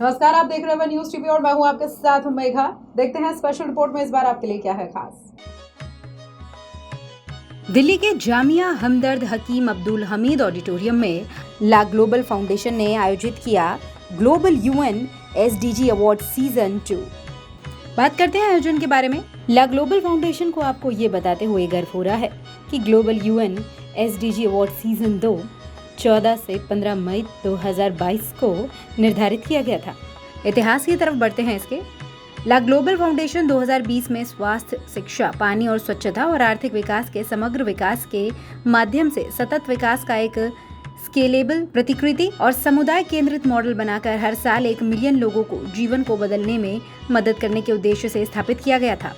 नमस्कार, आप देख रहे हैं न्यूज टीवी और मैं हूं आपके साथ मेघा। देखते हैं स्पेशल रिपोर्ट में इस बार आपके लिए क्या है खास। दिल्ली के जामिया हमदर्द हकीम अब्दुल हमीद ऑडिटोरियम में ला ग्लोबल फाउंडेशन ने आयोजित किया global UN SDG award season 2। बात करते हैं आयोजन के बारे में। ला ग्लोबल फाउंडेशन को आपको ये बताते हुए गर्व हो रहा है कि global UN SDG award season 2 14 से 15 मई 2022 को निर्धारित किया गया था। इतिहास की तरफ बढ़ते हैं इसके। ला ग्लोबल फाउंडेशन 2020 में स्वास्थ्य, शिक्षा, पानी और स्वच्छता और आर्थिक विकास के समग्र विकास के माध्यम से सतत विकास का एक स्केलेबल प्रतिकृति और समुदाय केंद्रित मॉडल बनाकर हर साल 1 मिलियन लोगों को जीवन को बदलने में मदद करने के उद्देश्य से स्थापित किया गया था।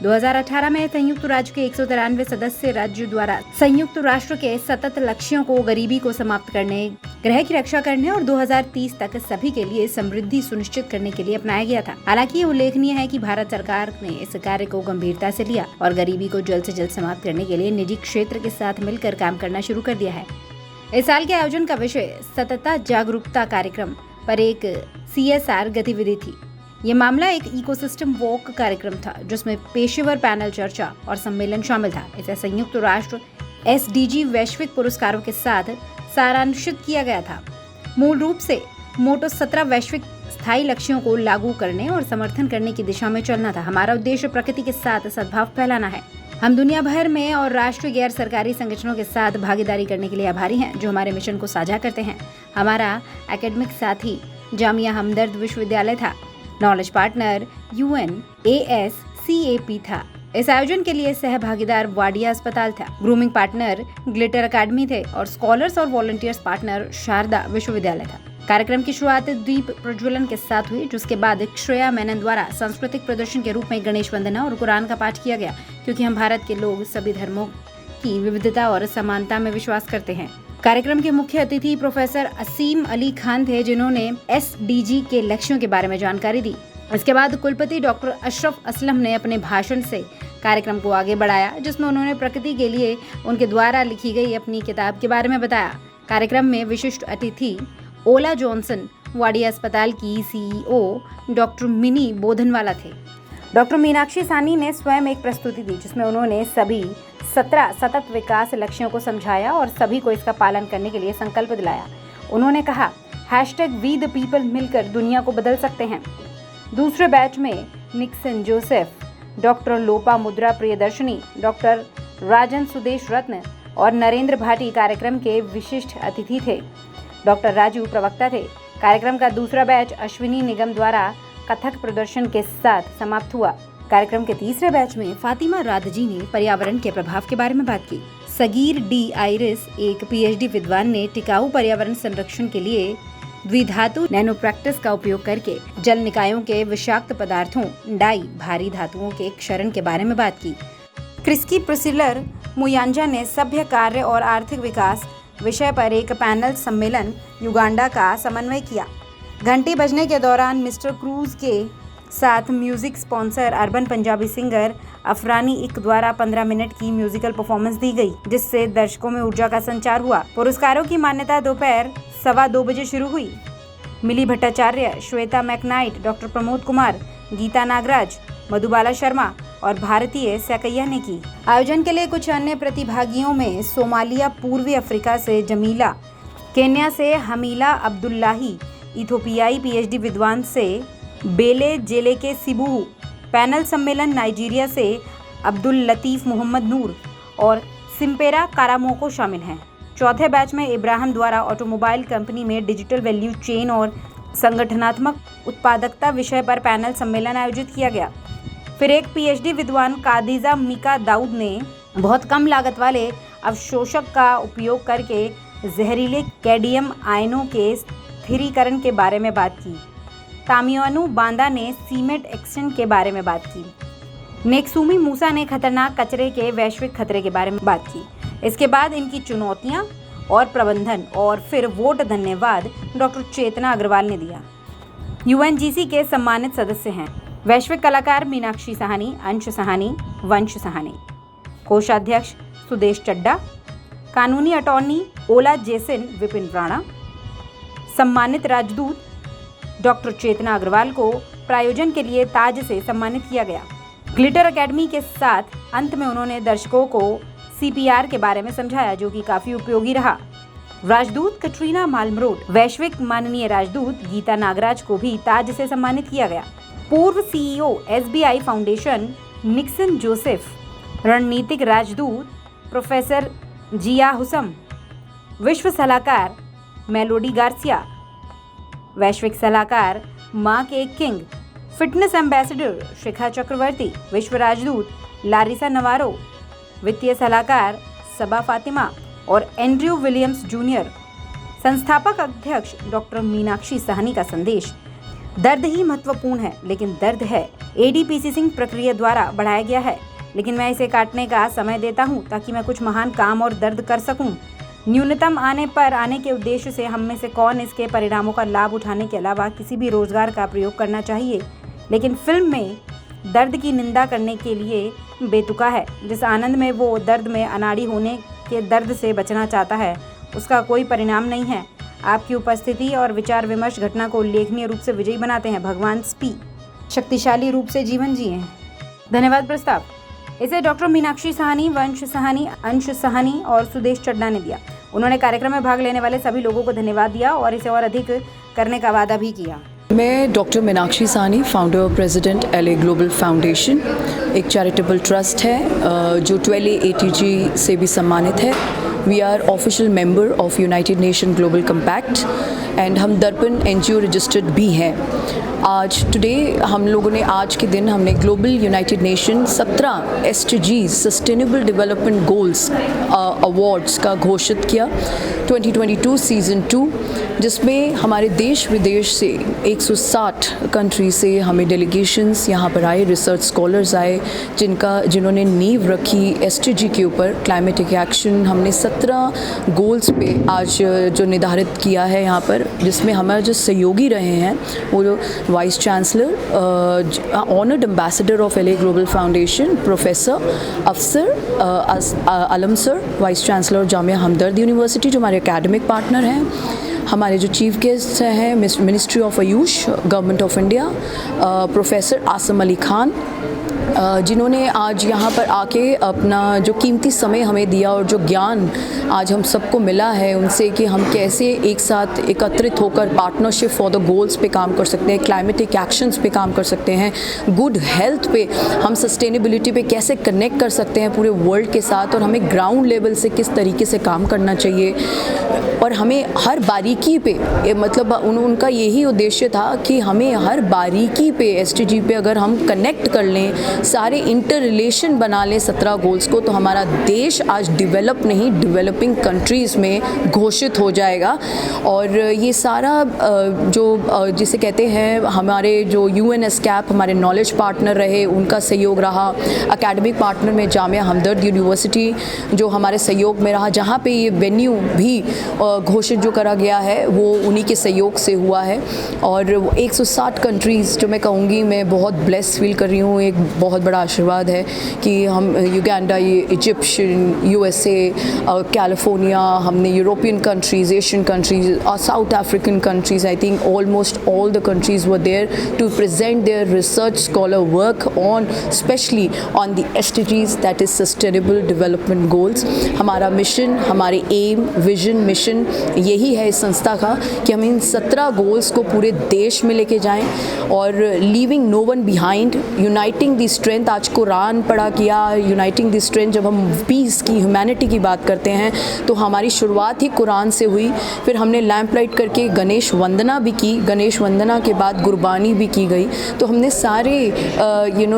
2018 में संयुक्त राष्ट्र के 193 सदस्य राज्यों द्वारा संयुक्त राष्ट्र के सतत लक्ष्यों को गरीबी को समाप्त करने, ग्रह की रक्षा करने और 2030 तक सभी के लिए समृद्धि सुनिश्चित करने के लिए अपनाया गया था। हालांकि ये उल्लेखनीय है कि भारत सरकार ने इस कार्य को गंभीरता से लिया और गरीबी को जल्द से जल्द समाप्त करने के लिए निजी क्षेत्र के साथ मिलकर काम करना शुरू कर दिया है। इस साल के आयोजन का विषय सतत जागरूकता कार्यक्रम पर एक CSR गतिविधि थी। ये मामला एक इकोसिस्टम वॉक कार्यक्रम था जिसमें पेशेवर पैनल चर्चा और सम्मेलन शामिल था। इसे संयुक्त राष्ट्र SDG वैश्विक पुरस्कारों के साथ सारांशित किया गया था। मूल रूप से मोटो 17 वैश्विक स्थायी लक्ष्यों को लागू करने और समर्थन करने की दिशा में चलना था। हमारा उद्देश्य प्रकृति के साथ सद्भाव फैलाना है। हम दुनिया भर में और राष्ट्रीय गैर सरकारी संगठनों के साथ भागीदारी करने के लिए आभारी हैं जो हमारे मिशन को साझा करते हैं। हमारा एकेडमिक साथी जामिया हमदर्द विश्वविद्यालय था। नॉलेज पार्टनर UNASCAP था। इस आयोजन के लिए सहभागीदार वाडिया अस्पताल था। ग्रूमिंग पार्टनर ग्लिटर अकादमी थे और स्कॉलर्स और वॉलंटियर्स पार्टनर शारदा विश्वविद्यालय था। कार्यक्रम की शुरुआत दीप प्रज्वलन के साथ हुई, जिसके बाद श्रेया मेनन द्वारा सांस्कृतिक प्रदर्शन के रूप में गणेश वंदना और कुरान का पाठ किया गया, क्योंकि हम भारत के लोग सभी धर्मों की विविधता और समानता में विश्वास करते हैं। कार्यक्रम के मुख्य अतिथि प्रोफेसर असीम अली खान थे, जिन्होंने SDG के लक्ष्यों के बारे में जानकारी दी। इसके बाद कुलपति डॉक्टर अशरफ असलम ने अपने भाषण से कार्यक्रम को आगे बढ़ाया, जिसमें उन्होंने प्रकृति के लिए उनके द्वारा लिखी गई अपनी किताब के बारे में बताया। कार्यक्रम में विशिष्ट अतिथि ओला जॉनसन, वाडिया अस्पताल की CEO डॉक्टर मिनी बोधनवाला थे। डॉक्टर मीनाक्षी सानी ने स्वयं एक प्रस्तुति दी, जिसमें उन्होंने सभी 17 सतत विकास लक्ष्यों को समझाया और सभी को इसका पालन करने के लिए संकल्प दिलाया। उन्होंने कहा #We the people मिलकर दुनिया को बदल सकते हैं। दूसरे बैच में निक्सन जोसेफ, डॉक्टर लोपा मुद्रा प्रियदर्शनी, डॉक्टर राजन सुदेश रत्न और नरेंद्र भाटी कार्यक्रम के विशिष्ट अतिथि थे। डॉक्टर राजू प्रवक्ता थे। कार्यक्रम का दूसरा बैच अश्विनी निगम द्वारा कथक प्रदर्शन के साथ समाप्त हुआ। कार्यक्रम के तीसरे बैच में फातिमा रादजी ने पर्यावरण के प्रभाव के बारे में बात की। सगीर D आइरिस, एक PhD विद्वान, ने टिकाऊ पर्यावरण संरक्षण के लिए द्विधातु नैनो प्रैक्टिस का उपयोग करके जल निकायों के विषाक्त पदार्थों डाई भारी धातुओं के क्षरण के बारे में बात की। क्रिस्की प्रिसिलर मुयांजा ने सभ्य कार्य और आर्थिक विकास विषय पर एक पैनल सम्मेलन युगांडा का समन्वय किया। घंटी बजने के दौरान मिस्टर क्रूज के साथ music sponsor urban Punjabi singer अफरानी इक द्वारा 15 मिनट की म्यूजिकल परफॉर्मेंस दी गई, जिससे दर्शकों में ऊर्जा का संचार हुआ। पुरस्कारों की मान्यता दोपहर 2:15 बजे शुरू हुई। मिली भट्टाचार्य, श्वेता मैकनाइट, डॉक्टर प्रमोद कुमार, गीता नागराज, मधुबाला शर्मा और भारतीय सैकैया ने की। आयोजन के लिए कुछ अन्य प्रतिभागियों में सोमालिया, पूर्वी अफ्रीका से जमीला, केन्या से हमीला अब्दुल्लाही, इथोपियाई PhD विद्वान से बेले जेले के सिबू, पैनल सम्मेलन नाइजीरिया से अब्दुल लतीफ मोहम्मद नूर और सिम्पेरा कारामोको शामिल हैं। चौथे बैच में इब्राहिम द्वारा ऑटोमोबाइल कंपनी में डिजिटल वैल्यू चेन और संगठनात्मक उत्पादकता विषय पर पैनल सम्मेलन आयोजित किया गया। फिर एक PhD विद्वान कादिजा मिका दाऊद ने बहुत कम लागत वाले अवशोषक का उपयोग करके जहरीले कैडमियम आयनों के स्थिरीकरण के बारे में बात की। तामियानु बांदा ने सीमेंट एक्सचेंज के बारे में बात की। नेक्सुमी मूसा ने खतरनाक कचरे के वैश्विक खतरे के बारे में बात की। इसके बाद इनकी चुनौतियां और प्रबंधन और फिर वोट धन्यवाद डॉक्टर चेतना अग्रवाल ने दिया। UNGC के सम्मानित सदस्य हैं वैश्विक कलाकार मीनाक्षी साहनी, अंश साहनी, वंश साहनी, कोषाध्यक्ष सुदेश चड्डा, कानूनी अटॉर्नी ओला जेसिन विपिन राणा, सम्मानित राजदूत डॉक्टर चेतना अग्रवाल को प्रायोजन के लिए ताज से सम्मानित किया गया। ग्लिटर एकेडमी के साथ अंत में उन्होंने दर्शकों को CPR के बारे में समझाया, जो कि काफी उपयोगी रहा। राजदूत कटरीना मालमरोड, वैश्विक माननीय राजदूत गीता नागराज को भी ताज से सम्मानित किया गया। पूर्व CEO SBI foundation Nixon Joseph, रणनीतिक राजदूत प्रोफेसर जिया हुसम, विश्व सलाहकार मेलोडी गार्सिया, वैश्विक सलाहकार Mark A King, fitness ambassador Shikha Chakraborty, विश्व राजदूत लारिसा नवारो, वित्तीय सलाहकार सबा फातिमा और एंड्रयू विलियम्स जूनियर। संस्थापक अध्यक्ष डॉक्टर मीनाक्षी साहनी का संदेश, दर्द ही महत्वपूर्ण है, लेकिन दर्द है ADPC सिंह प्रक्रिया द्वारा बढ़ाया गया है, लेकिन मैं इसे काटने का समय देता हूं ताकि मैं कुछ महान काम और दर्द कर सकूं। न्यूनतम आने पर आने के उद्देश्य से हम में से कौन इसके परिणामों का लाभ उठाने के अलावा किसी भी रोजगार का प्रयोग करना चाहिए, लेकिन फिल्म में दर्द की निंदा करने के लिए बेतुका है। जिस आनंद में वो दर्द में अनाड़ी होने के दर्द से बचना चाहता है, उसका कोई परिणाम नहीं है। आपकी उपस्थिति और विचार विमर्श घटना को उल्लेखनीय रूप से विजयी बनाते हैं। भगवान स्पी शक्तिशाली रूप से जीवन जिए। धन्यवाद। प्रस्ताव इसे डॉक्टर मीनाक्षी साहनी, वंश साहनी, अंश साहनी और सुदेश चड्डा ने दिया। उन्होंने कार्यक्रम में भाग लेने वाले सभी लोगों को धन्यवाद दिया और इसे और अधिक करने का वादा भी किया। मैं डॉक्टर मीनाक्षी साहनी, फाउंडर और प्रेसिडेंट LA ग्लोबल फाउंडेशन, एक चैरिटेबल ट्रस्ट है जो 12A ATG से भी सम्मानित है। We are official member of united nation global compact and हम दर्पण NGO रजिस्टर्ड भी हैं। आज टुडे हम लोगों ने आज के दिन हमने global United nation 17 SDGs sustainable development goals awards का घोषित किया 2022 सीज़न 2, जिसमें हमारे देश विदेश से 160 कंट्री से हमें डेलीगेशंस यहाँ पर आए, रिसर्च स्कॉलर्स आए, जिन्होंने नींव रखी SDG के ऊपर, क्लाइमेटिक एक्शन। हमने 17 गोल्स पे आज जो निर्धारित किया है यहाँ पर, जिसमें हमारे जो सहयोगी रहे हैं वो vice chancellor, honoured ambassador of LA global foundation professor Afsar Alam sir, vice chancellor Jamia Hamdard university जो हमारे एकेडमिक पार्टनर हैं। हमारे जो चीफ गेस्ट हैं ministry of AYUSH, government of India, professor Asam Ali Khan, जिन्होंने आज यहाँ पर आके अपना जो कीमती समय हमें दिया और जो ज्ञान आज हम सबको मिला है उनसे कि हम कैसे एक साथ एकत्रित होकर पार्टनरशिप फॉर द गोल्स पे काम कर सकते हैं, क्लाइमेटिक एक्शंस पे काम कर सकते हैं, गुड हेल्थ पे हम सस्टेनेबिलिटी पे कैसे कनेक्ट कर सकते हैं पूरे वर्ल्ड के साथ, और हमें ग्राउंड लेवल से किस तरीके से काम करना चाहिए। और हमें हर बारीकी पे मतलब उनका यही उद्देश्य था कि हमें हर बारीकी पे SDG पे अगर हम कनेक्ट कर लें, सारे इंटर रिलेशन बना लें 17 गोल्स को, तो हमारा देश आज डेवलप नहीं डेवलपिंग कंट्रीज़ में घोषित हो जाएगा। और ये सारा जो जिसे कहते हैं हमारे जो UNESCAP हमारे नॉलेज पार्टनर रहे, उनका सहयोग रहा, एकेडमिक पार्टनर में जामिया हमदर्द यूनिवर्सिटी जो हमारे सहयोग में रहा, जहाँ पे ये वेन्यू भी घोषित जो करा गया है वो उन्हीं के सहयोग से हुआ है। और 160 कंट्रीज़ जो मैं कहूँगी मैं बहुत ब्लेस फील कर रही हूँ, एक बहुत बड़ा आशीर्वाद है कि हम युगांडा, इजिप्शियन, USA, कैलिफोर्निया, हमने European countries, Asian countries, South African countries, I think almost all the countries were there to present their research scholar work on specially on the SDGs, that is sustainable development goals. हमारा mission, हमारे aim, vision, mission यही है इस संस्था का कि हम इन 17 goals को पूरे देश में लेके जाएं और leaving no one behind, uniting the strength. आज कुरान पढ़ा किया, यूनाइटिंग द स्ट्रेंथ। जब हम पीस की, ह्यूमैनिटी की बात करते हैं तो हमारी शुरुआत ही कुरान से हुई। फिर हमने लैंप लाइट करके गणेश वंदना भी की, गणेश वंदना के बाद गुरबानी भी की गई। तो हमने सारे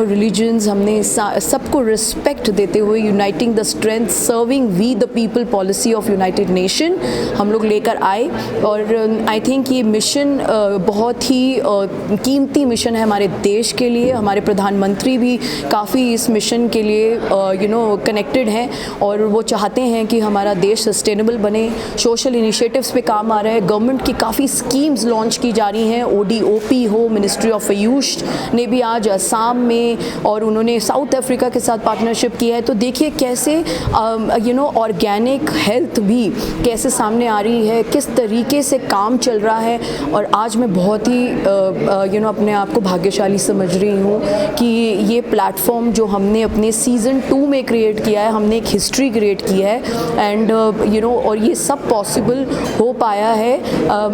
रिलीजन्स, हमने सबको रिस्पेक्ट देते हुए uniting the strength, serving we the people policy of united nation हम लोग लेकर आए। और आई थिंक ये मिशन बहुत ही कीमती मिशन है हमारे देश के लिए। हमारे प्रधानमंत्री भी भी काफ़ी इस मिशन के लिए कनेक्टेड हैं और वो चाहते हैं कि हमारा देश सस्टेनेबल बने। सोशल इनिशिएटिव्स पे काम आ रहा है, गवर्नमेंट की काफ़ी स्कीम्स लॉन्च की जा रही हैं। ODOP हो, मिनिस्ट्री ऑफ आयुष ने भी आज असम में और उन्होंने साउथ अफ्रीका के साथ पार्टनरशिप की है। तो देखिए कैसे ऑर्गेनिक हेल्थ भी कैसे सामने आ रही है, किस तरीके से काम चल रहा है। और आज मैं बहुत ही अपने आप को भाग्यशाली समझ रही हूँ कि ये प्लेटफॉर्म जो हमने अपने सीज़न 2 में क्रिएट किया है, हमने एक हिस्ट्री क्रिएट की है एंड और ये सब पॉसिबल हो पाया है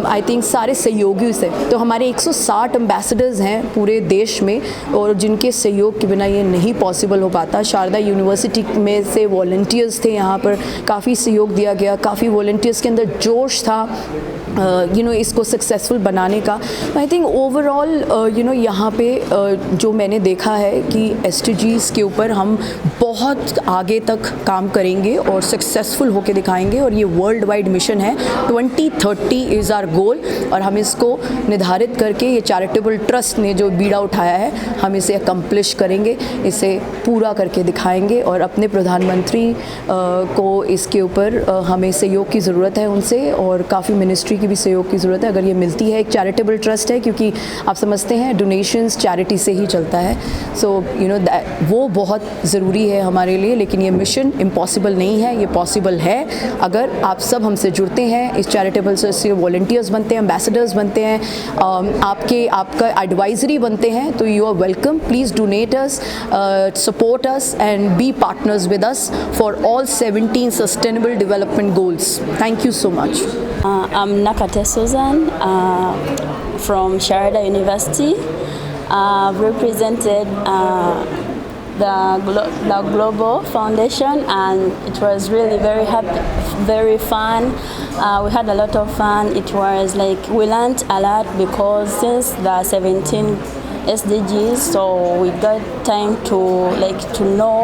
आई थिंक सारे सहयोगियों से। तो हमारे 160 एम्बेसडर्स हैं पूरे देश में और जिनके सहयोग के बिना ये नहीं पॉसिबल हो पाता। शारदा यूनिवर्सिटी में से वॉलंटियर्स थे, यहाँ पर काफ़ी सहयोग दिया गया, काफ़ी वॉलंटियर्स के अंदर जोश था इसको सक्सेसफुल बनाने का। आई थिंक ओवरऑल यहाँ पे जो मैंने देखा है कि SDGs के ऊपर हम बहुत आगे तक काम करेंगे और सक्सेसफुल होके दिखाएंगे और ये वर्ल्ड वाइड मिशन है। 2030 इज़ आवर गोल और हम इसको निर्धारित करके ये चैरिटेबल ट्रस्ट ने जो बीड़ा उठाया है हम इसे अकम्प्लिश करेंगे, इसे पूरा करके दिखाएंगे और अपने प्रधानमंत्री को इसके ऊपर हमें सहयोग की ज़रूरत है उनसे और काफ़ी मिनिस्ट्री भी सहयोग की ज़रूरत है। अगर ये मिलती है, एक चैरिटेबल ट्रस्ट है क्योंकि आप समझते हैं डोनेशंस चैरिटी से ही चलता है। सो वो बहुत ज़रूरी है हमारे लिए, लेकिन ये मिशन इम्पॉसिबल नहीं है, ये पॉसिबल है अगर आप सब हमसे जुड़ते हैं, इस चैरिटेबल से वॉलंटियर्स बनते हैं, एम्बेसडर्स बनते हैं, आपका एडवाइजरी बनते हैं। तो you are welcome, please donate us, support us and be partners with us for all 17 sustainable development goals. Thank you so much. I'm Nakate Susan from Sharada University. I've represented the Global Foundation and it was really very happy, very fun. We had a lot of fun. It was like we learned a lot because since the 17 SDGs, so we got time to know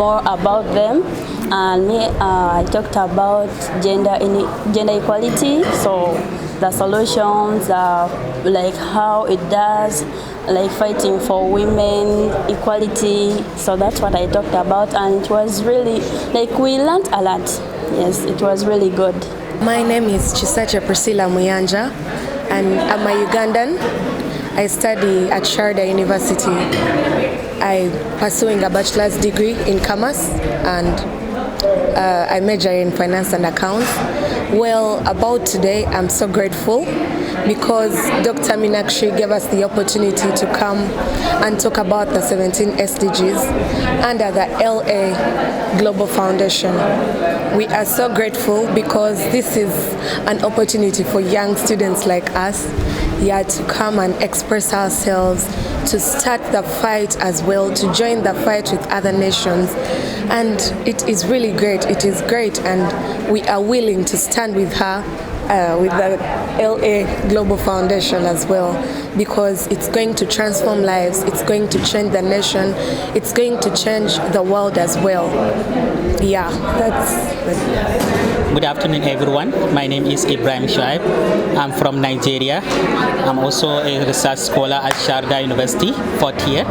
more about them. And I talked about gender equality, so the solutions, like how it does, like fighting for women equality. So that's what I talked about, and it was really we learned a lot. Yes, it was really good. My name is Chisacha Priscilla Muyanja, and I'm a Ugandan. I study at Sharda University. I'm pursuing a bachelor's degree in commerce and I major in finance and accounts. Well, about today, I'm so grateful because Dr. Minakshi gave us the opportunity to come and talk about the 17 SDGs under the LA Global Foundation. We are so grateful because this is an opportunity for young students like us to come and express ourselves, to start the fight as well, to join the fight with other nations. And it is really great. It is great, and we are willing to stand with her, with the LA Global Foundation as well, because it's going to transform lives, it's going to change the nation, it's going to change the world as well. Yeah, that's Good afternoon, everyone. My name is Ibrahim Shoaib. I'm from Nigeria. I'm also a research scholar at Sharda University, 4th year.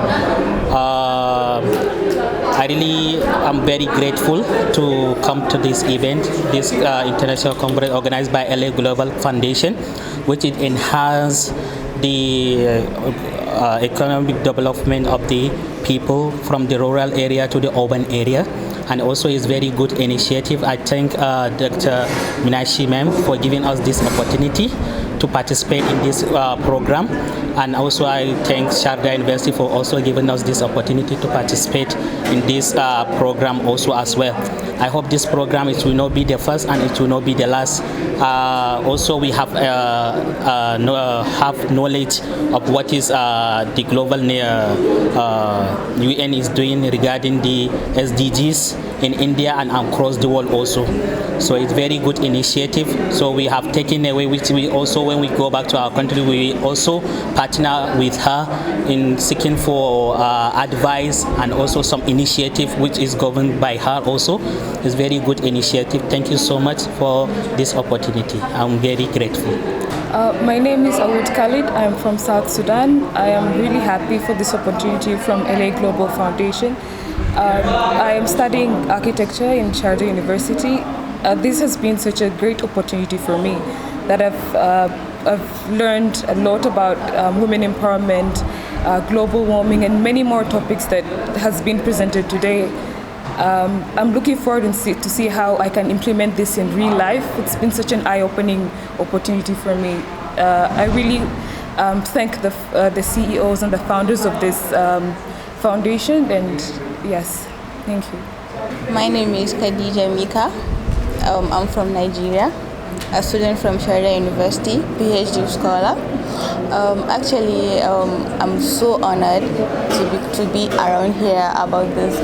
I'm very grateful to come to this event, this international conference organized by LA Global Foundation, which it enhance the economic development of the people from the rural area to the urban area. And also is very good initiative. I thank Dr. Minashi ma'am for giving us this opportunity to participate in this program, and also I thank Sharda University for also giving us this opportunity to participate in this program also as well. I hope this program will not be the first and it will not be the last. Also we have knowledge of what is the global UN is doing regarding the SDGs in India and across the world also. So it's very good initiative. So we have taken away, which we also when we go back to our country, we also partner with her in seeking for advice and also some initiative which is governed by her also. It's very good initiative. Thank you so much for this opportunity. I'm very grateful. My name is Awood Khalid. I am from South Sudan. I am really happy for this opportunity from LA Global Foundation. I am studying architecture in Sharjah University. This has been such a great opportunity for me that I've learned a lot about women empowerment, global warming, and many more topics that has been presented today. I'm looking forward to see how I can implement this in real life. It's been such an eye-opening opportunity for me. I really thank the CEOs and the founders of this foundation, and yes, thank you. My name is Khadija Mika. I'm from Nigeria, a student from Sharjah University, PhD scholar. Actually, I'm so honored to be around here about this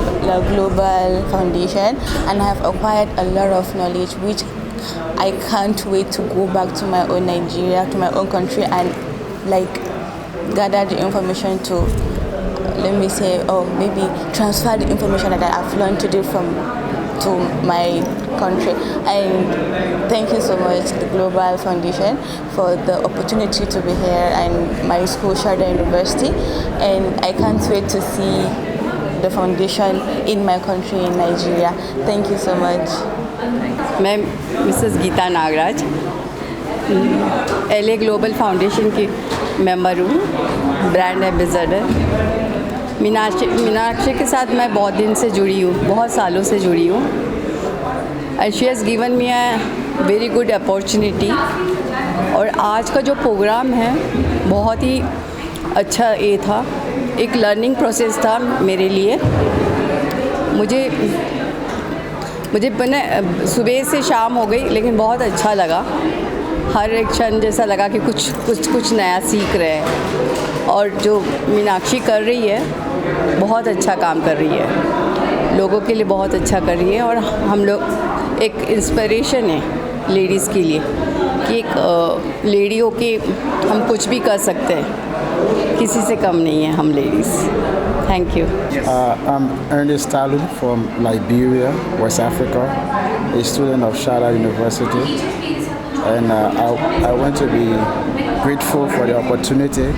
global foundation, and I have acquired a lot of knowledge which I can't wait to go back to my own Nigeria, to my own country, and gather the information to, let me say, maybe transfer the information that I've learned to my country. And thank you so much, the Global Foundation, for the opportunity to be here and my school, Sharjah University. And I can't wait to see the foundation in my country, in Nigeria. Thank you so much. मैं Mrs Geeta Nagaraj LA global foundation की member हूँ, brand ambassador. Meenakshi के साथ मैं बहुत दिन से जुड़ी हूँ, बहुत सालों से जुड़ी हूँ। And she has given me a very good opportunity. और आज का जो प्रोग्राम है बहुत ही अच्छा ये था, एक लर्निंग प्रोसेस था मेरे लिए। मुझे सुबह से शाम हो गई लेकिन बहुत अच्छा लगा। हर एक क्षण जैसा लगा कि कुछ नया सीख रहे हैं। और जो मीनाक्षी कर रही है बहुत अच्छा काम कर रही है, लोगों के लिए बहुत अच्छा कर रही है। और हम लोग एक इंस्पिरेशन है लेडीज़ के लिए कि एक लेडी हो के हम कुछ भी कर सकते हैं, किसी से कम नहीं है हम ladies. Thank you. I'm Ernest Talu from Liberia, West Africa, a student of Sharjah University. And I want to be grateful for the opportunity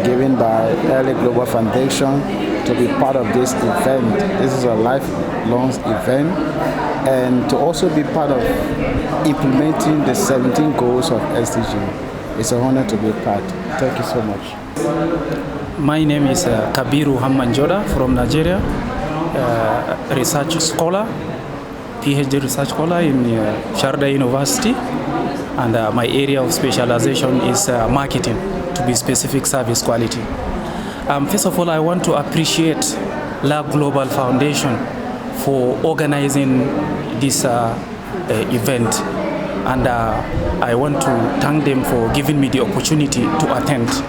given by LA Global Foundation to be part of this event. This is a lifelong event, and to also be part of implementing the 17 goals of SDG. It's an honor to be part. Thank you so much. My name is Kabiru Hammanjoda from Nigeria, research scholar, PhD research scholar in Sharjah University, and my area of specialization is marketing, to be specific, service quality. First of all, I want to appreciate LA Global Foundation for organizing this event, and I want to thank them for giving me the opportunity to attend.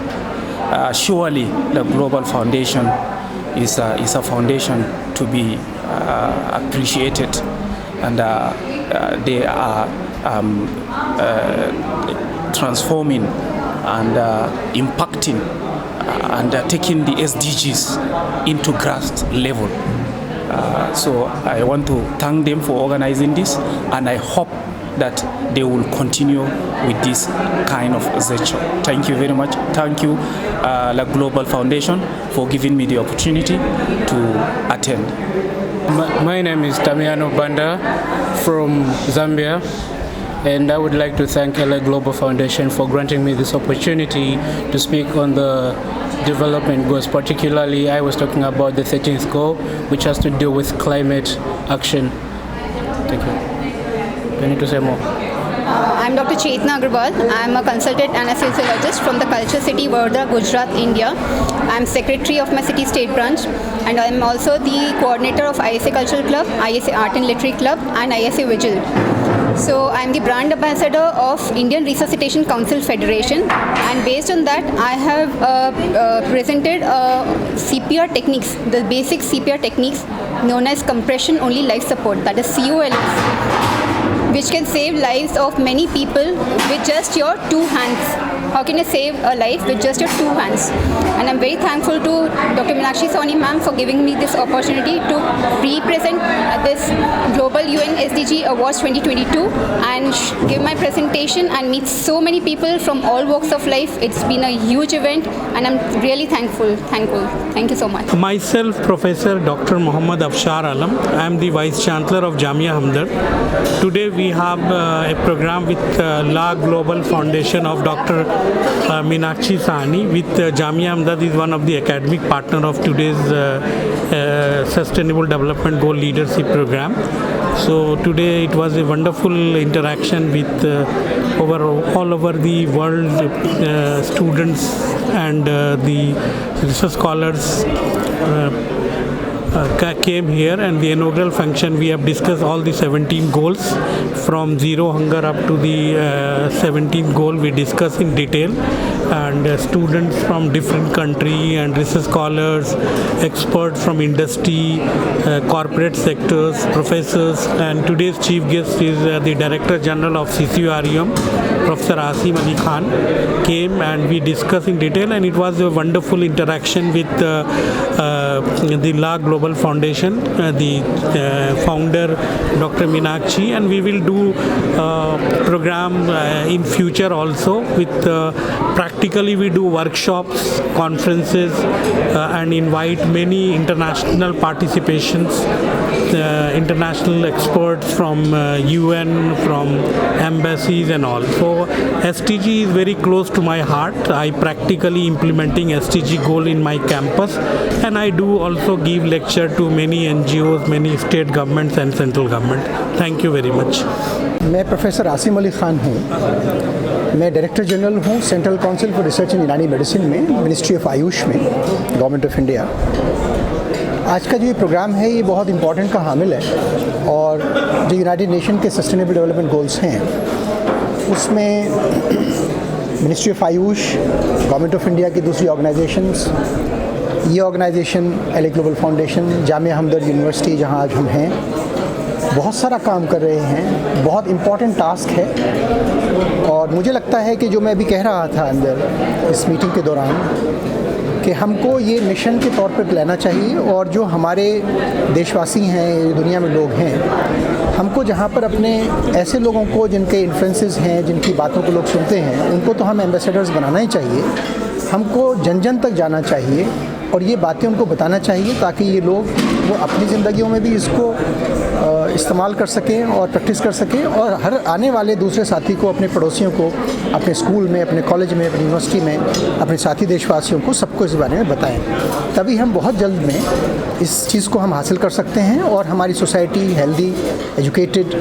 Surely the Global Foundation is a foundation to be appreciated, and they are transforming and impacting and taking the SDGs into grass level. So I want to thank them for organizing this, and I hope that they will continue with this kind of gesture. Thank you very much. Thank you, LA Global Foundation, for giving me the opportunity to attend. My name is Tamiano Banda from Zambia, and I would like to thank LA Global Foundation for granting me this opportunity to speak on the development goals. Particularly, I was talking about the 13th goal, which has to do with climate action. Thank you. I need to say more. I'm Dr. Chetna Agarwal. I'm a consultant anesthesiologist from the Culture City, Vadodara, Gujarat, India. I'm secretary of my city state branch, and I'm also the coordinator of ISA Cultural Club, ISA Art and Literary Club, and ISA Vigil. So I'm the brand ambassador of Indian Resuscitation Council Federation, and based on that I have presented CPR techniques, the basic CPR techniques known as compression only life support, that is COLS, which can save lives of many people with just your 2 hands. how can you save a life with just your 2 hands. And I'm very thankful to Dr. Meenakshi Sawhney ma'am for giving me this opportunity to represent this Global UN SDG Awards 2022 and give my presentation and meet so many people from all walks of life. It's been a huge event and I'm really thankful. Thank you so much. Myself, Professor Dr. Muhammad Afshar Alam. I am the Vice Chancellor of Jamia Hamdard. Today we have a program with La Global Foundation of Dr. Meenakshi Sawhney with Jamia Hamdard is one of the academic partner of today's Sustainable Development Goal Leadership Program. So today it was a wonderful interaction with all over the world students and the research scholars came here, and the inaugural function we have discussed all the 17 goals from zero hunger up to the 17th goal we discussed in detail, and students from different country and research scholars, experts from industry, corporate sectors, professors, and today's chief guest is the Director General of CCUREM, Professor Asim Ali Khan came, and we discussed in detail, and it was a wonderful interaction with the La Global Foundation, the founder Dr. Meenakshi, and we will do program in future also with practically we do workshops, conferences, and invite many international participations, international experts from UN, from embassies and all. So SDG is very close to my heart. I practically implementing SDG goal in my campus, and I do also give lecture to many NGOs, many state governments and central government. Thank you very much. मैं professor Asim Ali Khan हूँ. मैं director general हूँ central council for research इन यूनानी medicine में, ministry of Ayush में, government of India. आज का जो ये प्रोग्राम है ये बहुत इम्पोर्टेंट का हामिल है, और जो यूनाइटेड नेशन के सस्टेनेबल डेवलपमेंट गोल्स हैं उसमें ministry of AYUSH, government of India की दूसरी ऑर्गेनाइजेशंस, ये ऑर्गेनाइजेशन एले global foundation, Jamia Hamdard university जहाँ आज हम हैं, बहुत सारा काम कर रहे हैं. बहुत इम्पॉर्टेंट टास्क है, और मुझे लगता है कि जो मैं अभी कह रहा था अंदर इस मीटिंग के दौरान कि हमको ये मिशन के तौर पर लेना चाहिए, और जो हमारे देशवासी हैं, दुनिया में लोग हैं, हमको जहाँ पर अपने ऐसे लोगों को जिनके इन्फ्लुएंसेस हैं, जिनकी बातों को लोग सुनते हैं, उनको तो हम एम्बेसडर्स बनाना ही चाहिए. हमको जन जन तक जाना चाहिए और ये बातें उनको बताना चाहिए, ताकि ये लोग वो अपनी ज़िंदगियों में भी इसको इस्तेमाल कर सकें और प्रैक्टिस कर सकें, और हर आने वाले दूसरे साथी को, अपने पड़ोसियों को, अपने स्कूल में, अपने कॉलेज में, अपनी यूनिवर्सिटी में, अपने साथी देशवासियों को, सबको इस बारे में बताएं. तभी हम बहुत जल्द में इस चीज़ को हम हासिल कर सकते हैं, और हमारी society healthy, educated,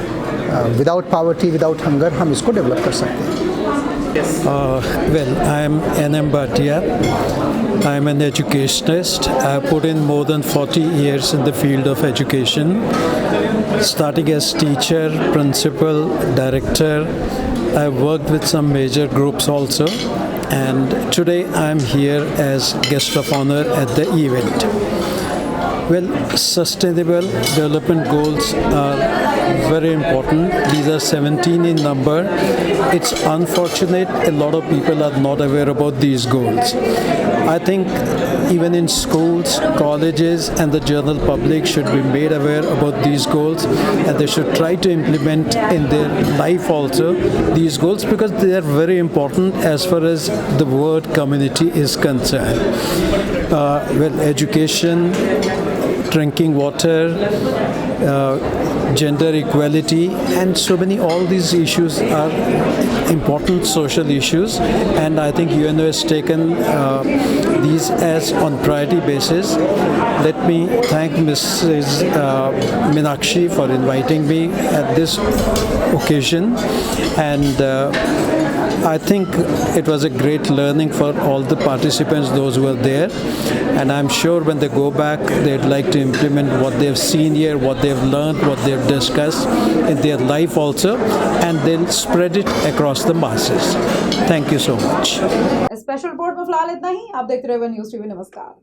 without poverty, without hunger, हम इसको डेवलप कर सकते हैं. Well, I am N.M. Bhatia. I am an educationist. I have put in more than 40 years in the field of education, starting as teacher, principal, director. I have worked with some major groups also, and today I am here as guest of honor at the event. Well, sustainable development goals are very important. These are 17 in number. It's unfortunate a lot of people are not aware about these goals. I think even in schools, colleges and the general public should be made aware about these goals, and they should try to implement in their life also these goals, because they are very important as far as the world community is concerned. Well, education, drinking water, gender equality, and so many, all these issues are important social issues, and I think UNO has taken these as on priority basis. Let me thank Mrs. Meenakshi for inviting me at this occasion, and I think it was a great learning for all the participants, those who were there, and I'm sure when they go back they'd like to implement what they've seen here, what they've learned, what they've discussed in their life also, and they'll spread it across the masses. Thank you so much. Special report में फिलहाल इतना ही. आप देखते रहे news TV. नमस्कार.